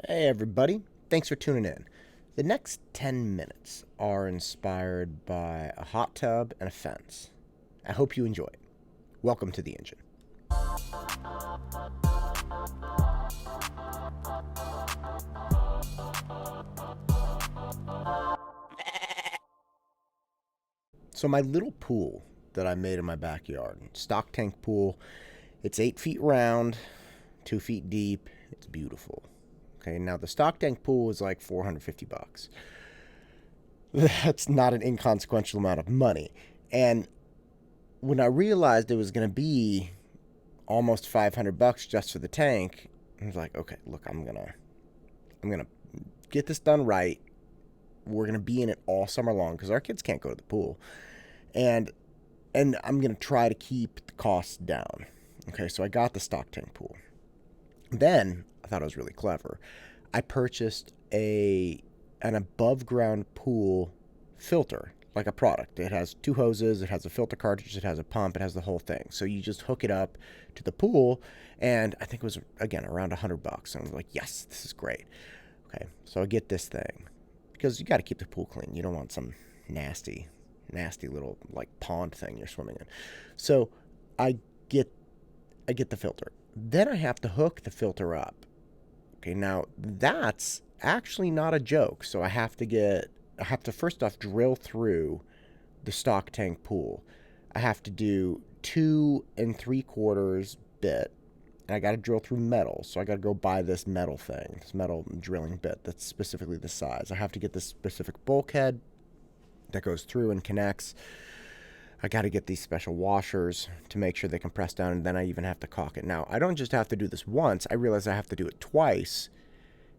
Hey, everybody. Thanks for tuning in. The next 10 minutes are inspired by a hot tub and a fence. I hope you enjoy it. Welcome to the engine. So, my little pool that I made in my backyard, stock tank pool, it's 8 feet round, 2 feet deep. It's beautiful. Okay, now the stock tank pool is like $450. That's not an inconsequential amount of money. And when I realized it was going to be almost $500 just for the tank, I was like, okay, look, I'm gonna get this done right. We're gonna be in it all summer long because our kids can't go to the pool, and I'm gonna try to keep the costs down. Okay, so I got the stock tank pool. Then I thought I was really clever. I purchased an above ground pool filter, like a product. It has two hoses, it has a filter cartridge, it has a pump, it has the whole thing. So you just hook it up to the pool, and I think it was again around $100. And I was like, yes, this is great. Okay, so I get this thing because you got to keep the pool clean. You don't want some nasty, nasty little like pond thing you're swimming in. So I get I get the filter. Then I have to hook the filter up. Okay, now that's actually not a joke. So I have to first off drill through the stock tank pool. I have to do 2 3/4 bit. And I got to drill through metal. So I got to go buy this metal thing, this metal drilling bit that's specifically the size. I have to get this specific bulkhead that goes through and connects. I got to get these special washers to make sure they can press down, and then I even have to caulk it. Now, I don't just have to do this once. I realize I have to do it twice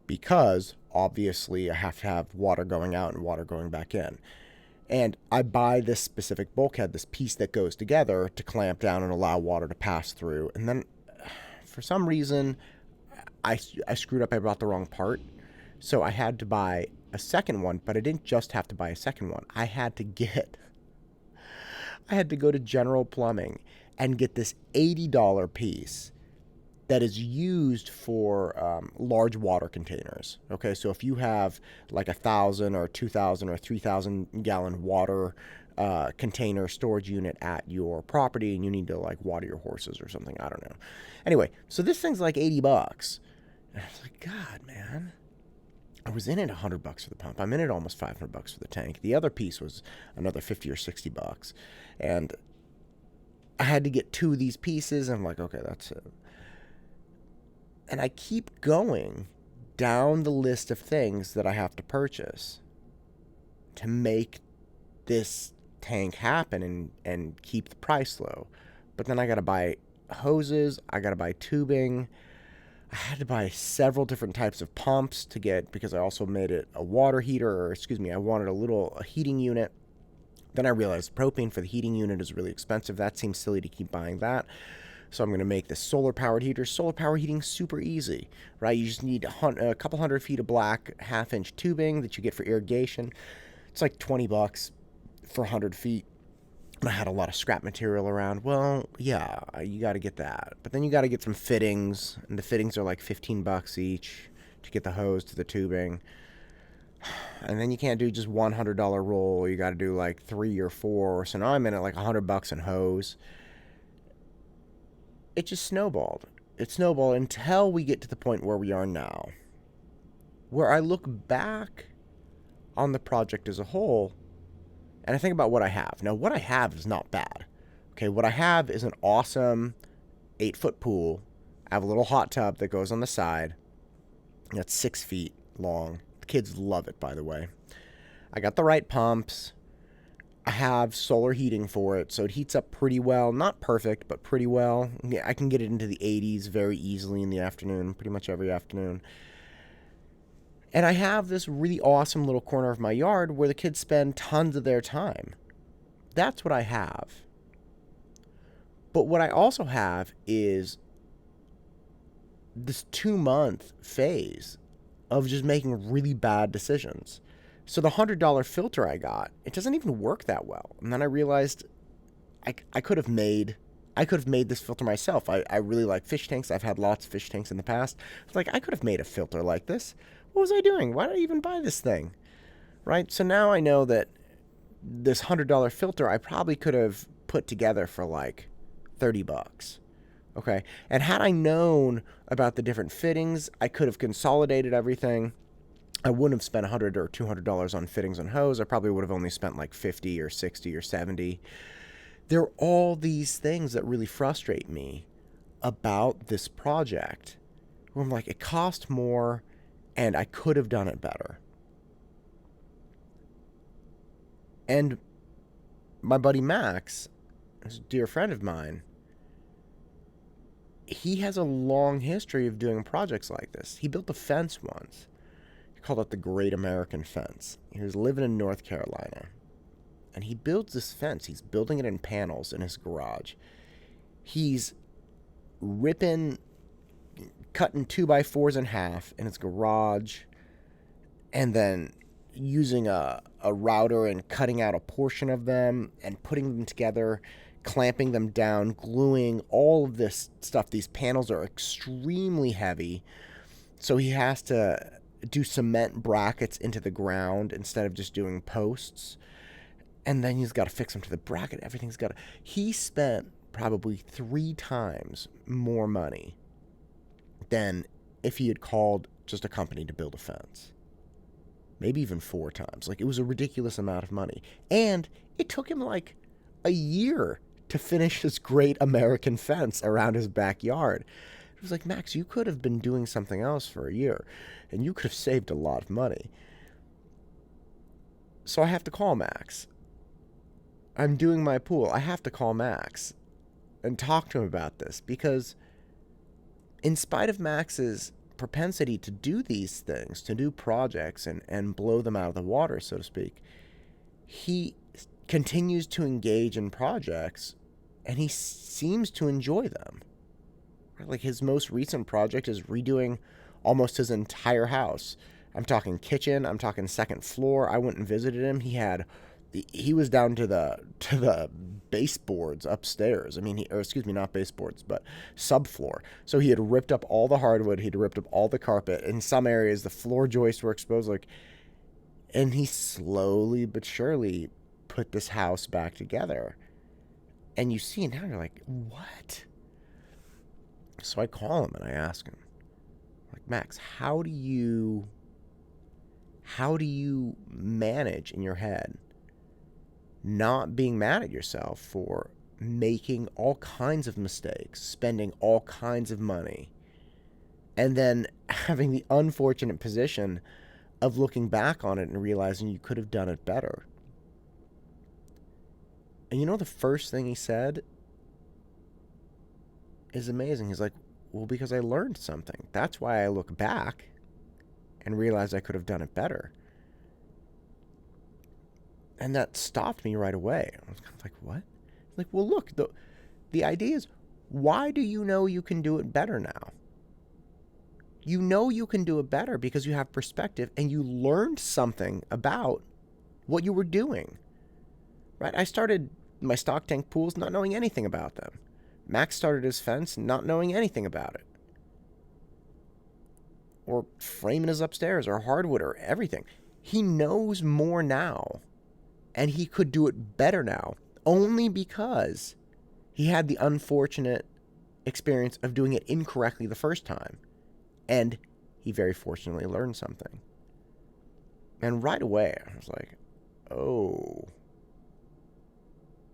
because obviously I have to have water going out and water going back in. And I buy this specific bulkhead, this piece that goes together to clamp down and allow water to pass through. And then for some reason, I screwed up. I bought the wrong part. So I had to buy a second one, but I didn't just have to buy a second one. I had to go to General Plumbing and get this $80 piece that is used for large water containers. Okay, so if you have like 1,000 or 2,000 or 3,000 gallon water container storage unit at your property and you need to like water your horses or something, I don't know. Anyway, so this thing's like $80. And I was like, God, man. I was in it $100 for the pump. I'm in it almost $500 for the tank. The other piece was another 50 or $60, and I had to get two of these pieces. I'm like, okay, that's it. And I keep going down the list of things that I have to purchase to make this tank happen and keep the price low. But then I got to buy hoses, I got to buy tubing. I had to buy several different types of pumps to get because I also made it a water heater, or excuse me, I wanted a heating unit. Then I realized propane for the heating unit is really expensive. That seems silly to keep buying that. So I'm going to make this solar powered heater. Solar power heating super easy, right? You just need a couple hundred feet of black 1/2 inch tubing that you get for irrigation. It's like $20 for 100 feet. I had a lot of scrap material around. Well, yeah, you got to get that. But then you got to get some fittings, and the fittings are like $15 each to get the hose to the tubing. And then you can't do just $100 roll. You got to do like 3 or 4. So now I'm in at like $100 in hose. It just snowballed. It snowballed until we get to the point where we are now, where I look back on the project as a whole and I think about what I have. Now, what I have is not bad. Okay, what I have is an awesome 8-foot pool. I have a little hot tub that goes on the side. That's 6 feet long. The kids love it, by the way. I got the right pumps. I have solar heating for it, so it heats up pretty well. Not perfect, but pretty well. Yeah, I can get it into the 80s very easily in the afternoon, pretty much every afternoon. And I have this really awesome little corner of my yard where the kids spend tons of their time. That's what I have. But what I also have is this 2-month phase of just making really bad decisions. So the $100 filter I got, it doesn't even work that well. And then I realized I could have made I could have made this filter myself. I really like fish tanks. I've had lots of fish tanks in the past. It's like, I could have made a filter like this. What was I doing? Why did I even buy this thing? Right? So now I know that this $100 filter I probably could have put together for like $30. Okay. And had I known about the different fittings, I could have consolidated everything. I wouldn't have spent $100 or $200 on fittings and hose. I probably would have only spent like 50 or 60 or 70. There are all these things that really frustrate me about this project where I'm like, it cost more and I could have done it better. And my buddy Max, who's a dear friend of mine, he has a long history of doing projects like this. He built a fence once. He called it the Great American Fence. He was living in North Carolina. And he builds this fence. He's building it in panels in his garage. He's cutting 2x4s in half in his garage, and then using a router and cutting out a portion of them and putting them together, clamping them down, gluing, all of this stuff. These panels are extremely heavy, so he has to do cement brackets into the ground instead of just doing posts. And then he's got to fix them to the bracket. Everything's got to... He spent probably 3 times more money than if he had called just a company to build a fence. Maybe even 4 times. Like, it was a ridiculous amount of money. And it took him like a year to finish this great American fence around his backyard. It was like, Max, you could have been doing something else for a year, and you could have saved a lot of money. So I have to call Max. I'm doing my pool. I have to call Max and talk to him about this, because in spite of Max's propensity to do these things, to do projects and blow them out of the water, so to speak, he continues to engage in projects and he seems to enjoy them. Like, his most recent project is redoing almost his entire house. I'm talking kitchen, I'm talking second floor. I went and visited him. He was down to the baseboards upstairs. I mean, not baseboards, but subfloor. So he had ripped up all the hardwood. He'd ripped up all the carpet. In some areas, the floor joists were exposed. And he slowly but surely put this house back together. And you see it now, you're like, what? So I call him and I ask him, like, Max, how do you manage in your head not being mad at yourself for making all kinds of mistakes, spending all kinds of money, and then having the unfortunate position of looking back on it and realizing you could have done it better? And you know, the first thing he said is amazing. He's like, well, because I learned something. That's why I look back and realize I could have done it better. And that stopped me right away. I was kind of like, what? Like, well, look, the idea is, why do you know you can do it better now? You know you can do it better because you have perspective and you learned something about what you were doing. Right? I started my stock tank pools not knowing anything about them. Max started his fence not knowing anything about it. Or framing his upstairs or hardwood or everything. He knows more now. And he could do it better now, only because he had the unfortunate experience of doing it incorrectly the first time. And he very fortunately learned something. And right away, I was like, oh,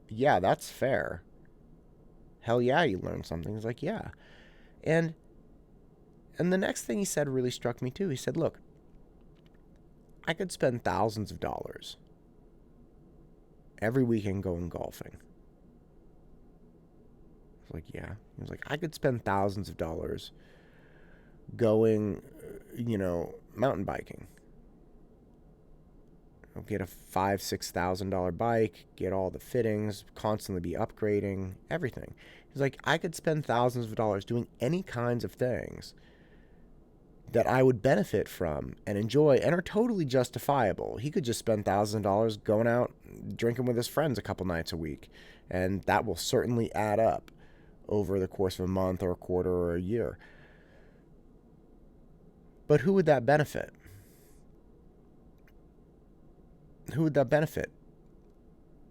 yeah, that's fair. Hell yeah, you learned something. He's like, yeah. And the next thing he said really struck me too. He said, look, I could spend thousands of dollars every weekend going golfing. I was like, yeah. He was like, I could spend thousands of dollars going, mountain biking. I'll get a $5,000-$6,000 bike, get all the fittings, constantly be upgrading, everything. He's like, I could spend thousands of dollars doing any kinds of things that I would benefit from and enjoy and are totally justifiable. He could just spend thousands of dollars going out drinking with his friends a couple nights a week, and that will certainly add up. over the course of a month or a quarter or a year. But who would that benefit? Who would that benefit?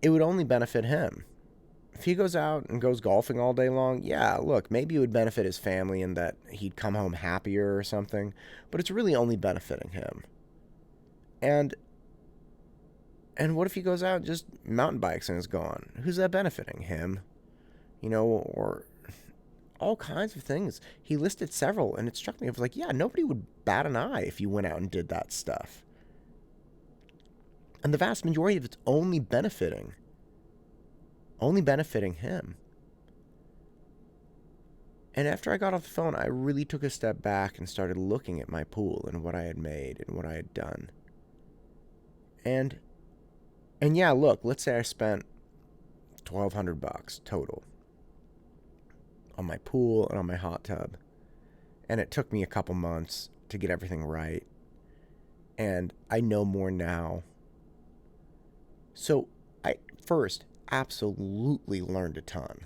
It would only benefit him. If he goes out and goes golfing all day long, yeah, look, maybe it would benefit his family in that he'd come home happier or something, but it's really only benefiting him. And what if he goes out and just mountain bikes and is gone? Who's that benefiting? Him. Or all kinds of things. He listed several, and it struck me. I was like, yeah, nobody would bat an eye if you went out and did that stuff. And the vast majority of it's only benefiting him. And after I got off the phone, I really took a step back and started looking at my pool and what I had made and what I had done. And yeah, look, let's say I spent $1,200 total on my pool and on my hot tub. And it took me a couple months to get everything right. And I know more now. So I first absolutely learned a ton,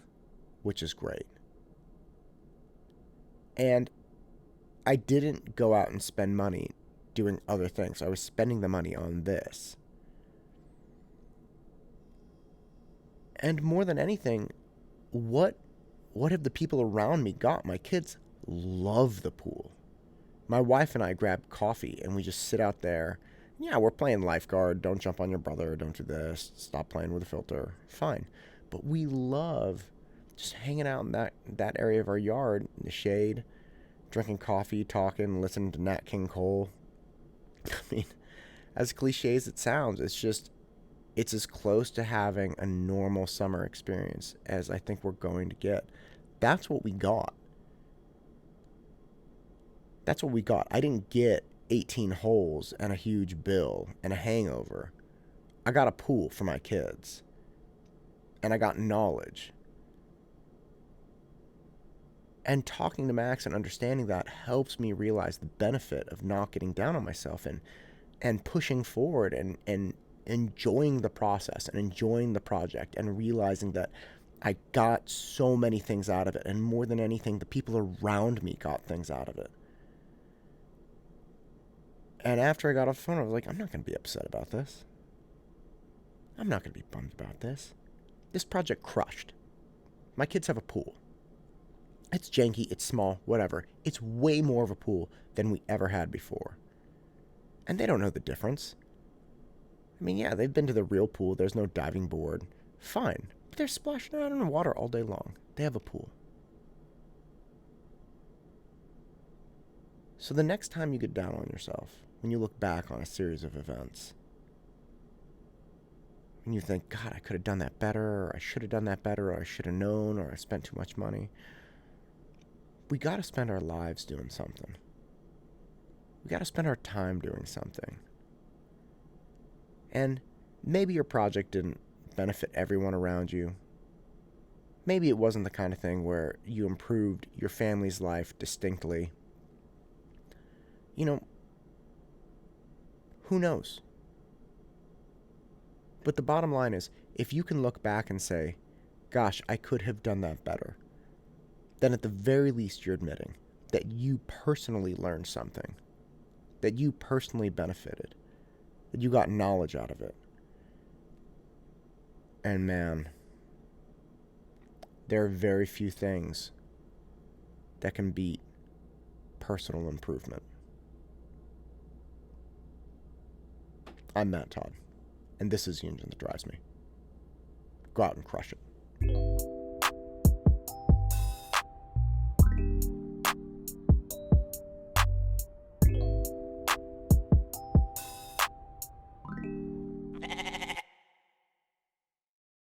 which is great. And I didn't go out and spend money doing other things. I was spending the money on this. And more than anything, what have the people around me got? My kids love the pool. My wife and I grab coffee and we just sit out there. Yeah, we're playing lifeguard. Don't jump on your brother. Don't do this. Stop playing with a filter. Fine. But we love just hanging out in that area of our yard in the shade, drinking coffee, talking, listening to Nat King Cole. I mean, as cliche as it sounds, it's as close to having a normal summer experience as I think we're going to get. That's what we got. I didn't get 18 holes and a huge bill and a hangover. I got a pool for my kids. And I got knowledge. And talking to Max and understanding that helps me realize the benefit of not getting down on myself and pushing forward and enjoying the process and enjoying the project and realizing that I got so many things out of it. And more than anything, the people around me got things out of it. And after I got off the phone, I was like, I'm not going to be upset about this. I'm not going to be bummed about this. This project crushed. My kids have a pool. It's janky, it's small, whatever. It's way more of a pool than we ever had before. And they don't know the difference. I mean, yeah, they've been to the real pool. There's no diving board. Fine. But they're splashing around in the water all day long. They have a pool. So the next time you get down on yourself, when you look back on a series of events, and you think, God, I could have done that better, or I should have done that better, or I should have known, or I spent too much money. We got to spend our lives doing something. We got to spend our time doing something. And maybe your project didn't benefit everyone around you. Maybe it wasn't the kind of thing where you improved your family's life distinctly. Who knows? But the bottom line is, if you can look back and say, gosh, I could have done that better, then at the very least you're admitting that you personally learned something, that you personally benefited, that you got knowledge out of it. And man, there are very few things that can beat personal improvement. I'm Matt Todd, and this is the engine that drives me. Go out and crush it.